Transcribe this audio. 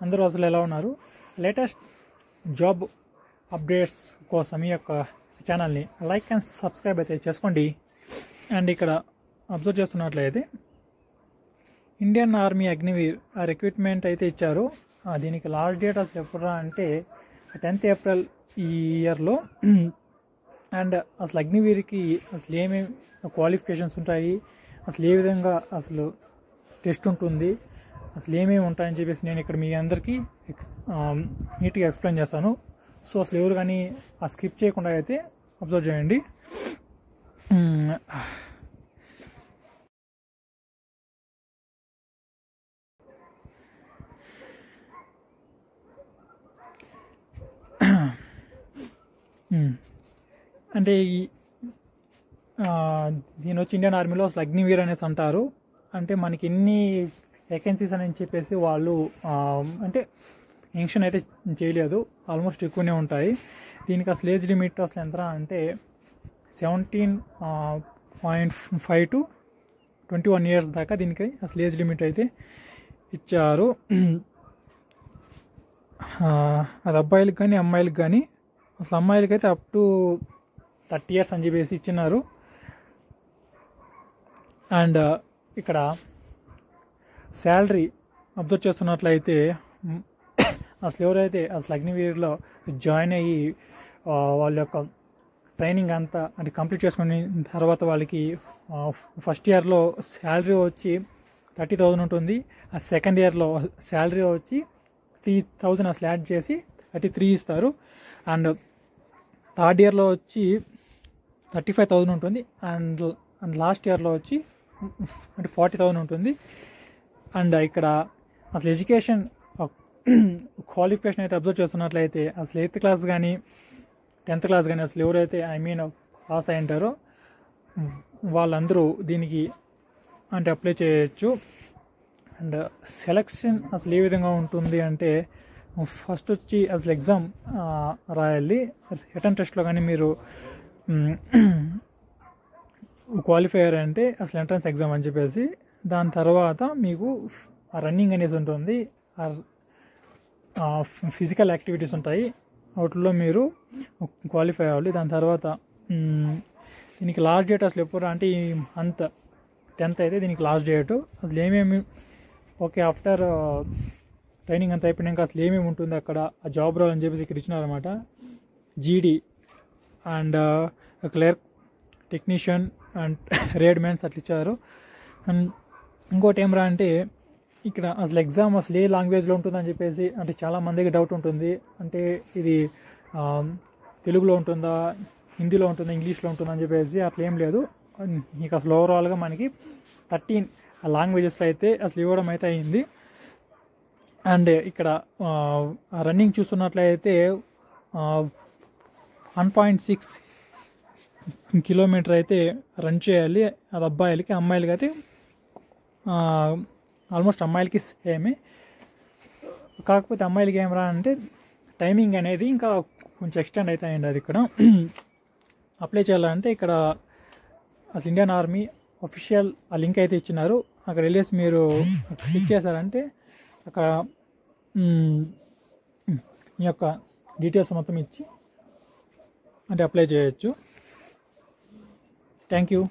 అందరూ అసలు ఎలా ఉన్నారు? లేటెస్ట్ జాబ్ అప్డేట్స్ కోసం ఈ యొక్క ఛానల్ని లైక్ అండ్ సబ్స్క్రైబ్ అయితే చేసుకోండి. అండ్ ఇక్కడ అబ్జర్వ్ చేస్తున్నట్లయితే ఇండియన్ ఆర్మీ అగ్నివీర్ రిక్రూట్మెంట్ అయితే ఇచ్చారు. దీనికి లాస్ట్ డేట్ అసలు ఎప్పుడు అంటే 10th ఏప్రిల్ ఈ ఇయర్లో. అండ్ అసలు అగ్నివీర్కి అసలు ఏమేమి క్వాలిఫికేషన్స్ ఉంటాయి, అసలు ఏ విధంగా అసలు టెస్ట్ ఉంటుంది, అసలు ఏమేమి ఉంటాయని చెప్పేసి నేను ఇక్కడ మీ అందరికీ నీట్గా ఎక్స్ప్లెయిన్ చేస్తాను. సో అసలు ఎవరు కానీ ఆ స్కిప్ చేయకుండా అయితే అబ్జర్వ్ చేయండి. అంటే దీని వచ్చి ఇండియన్ ఆర్మీలో అసలు అగ్నివీర్ అనేసి అంటారు. అంటే మనకి ఎన్ని వేకెన్సీస్ అని చెప్పేసి వాళ్ళు అంటే మెన్షన్ అయితే చేయలేదు, ఆల్మోస్ట్ ఎక్కువనే ఉంటాయి. దీనికి అసలు ఏజ్ లిమిట్ అసలు ఎంత అంటే 17.5 to 21 years దాకా దీనికి అసలు ఏజ్ లిమిట్ అయితే ఇచ్చారు. అది అబ్బాయిలకు కానీ అమ్మాయిలకు కానీ. అసలు అమ్మాయిలకి అయితే అప్ టు 30 years అని చెప్పేసి ఇచ్చినారు. అండ్ ఇక్కడ శాలరీ అబ్జర్వ్ చేస్తున్నట్లయితే అసలు ఎవరైతే అసలు అగ్నివీర్లో జాయిన్ అయ్యి వాళ్ళ యొక్క ట్రైనింగ్ అంతా అంటే కంప్లీట్ చేసుకుని తర్వాత వాళ్ళకి ఫస్ట్ ఇయర్లో శాలరీ వచ్చి 30,000 ఉంటుంది. ఆ సెకండ్ ఇయర్లో శాలరీ వచ్చి 3,000 అసలు యాడ్ చేసి 33 ఇస్తారు. అండ్ థర్డ్ ఇయర్లో వచ్చి 35,000 ఉంటుంది. అండ్ లాస్ట్ ఇయర్లో వచ్చి అంటే 40,000 ఉంటుంది. అండ్ ఇక్కడ అసలు ఎడ్యుకేషన్ క్వాలిఫికేషన్ అయితే అబ్జర్వ్ చేస్తున్నట్లయితే అసలు 8th క్లాస్ కానీ 10th క్లాస్ కానీ అసలు ఎవరైతే పాస్ అయి ఉంటారో వాళ్ళందరూ దీనికి అంటే అప్లై చేయొచ్చు. అండ్ సెలక్షన్ అసలు ఏ విధంగా ఉంటుంది అంటే ఫస్ట్ వచ్చి అసలు ఎగ్జామ్ రాయాలి. రిటర్న్ టెస్ట్లో కానీ మీరు క్వాలిఫైయర్ అంటే అసలు ఎంట్రన్స్ ఎగ్జామ్ అని చెప్పేసి, దాని తర్వాత మీకు రన్నింగ్ అనేసి ఉంటుంది, ఫిజికల్ యాక్టివిటీస్ ఉంటాయి, వాటిల్లో మీరు క్వాలిఫై అవ్వాలి. దాని తర్వాత దీనికి లాస్ట్ డేట్ అసలు ఎప్పుడు అంటే ఈ మంత్ 10th అయితే దీనికి లాస్ట్ డేటు. అసలు ఏమేమి ఓకే ఆఫ్టర్ ట్రైనింగ్ అంతా అయిపోయినాక అసలు ఏమేమి ఉంటుంది అక్కడ ఆ జాబ్ రోల్ అని చెప్పేసి ఇక్కడ ఇచ్చినారనమాట. GD and clerk, technician and రేడ్ మ్యాన్స్ అట్లా ఇచ్చారు. అండ్ ఇంకోటి ఏమరా అంటే ఇక్కడ అసలు ఎగ్జామ్ అసలు ఏ లాంగ్వేజ్లో ఉంటుందని చెప్పేసి అంటే చాలా మందికి డౌట్ ఉంటుంది. అంటే ఇది తెలుగులో ఉంటుందా, హిందీలో ఉంటుందా, ఇంగ్లీష్లో ఉంటుందా అని చెప్పేసి అట్లా ఏం లేదు. మీకు అసలు ఓవరాల్గా మనకి 13 లాంగ్వేజెస్లో అయితే అసలు ఇవ్వడం అయితే అయింది. అండ్ ఇక్కడ రన్నింగ్ చూస్తున్నట్లయితే 1.6 kilometer అయితే రన్ చేయాలి. అది అబ్బాయిలకి, అమ్మాయిలకి అయితే ఆల్మోస్ట్ అమ్మాయిలకి సేమే. కాకపోతే అమ్మాయిలకి ఏమరా అంటే టైమింగ్ అనేది ఇంకా కొంచెం ఎక్స్టెండ్ అయితే అయ్యింది. అది ఇక్కడ అప్లై చేయాలంటే ఇక్కడ అసలు ఇండియన్ ఆర్మీ అఫీషియల్ ఆ లింక్ అయితే ఇచ్చినారు. అక్కడ వెళ్ళేసి మీరు క్లిక్ చేశారంటే అక్కడ ఈ యొక్క డీటెయిల్స్ మొత్తం ఇచ్చి అంటే అప్లై చేయొచ్చు. Thank you.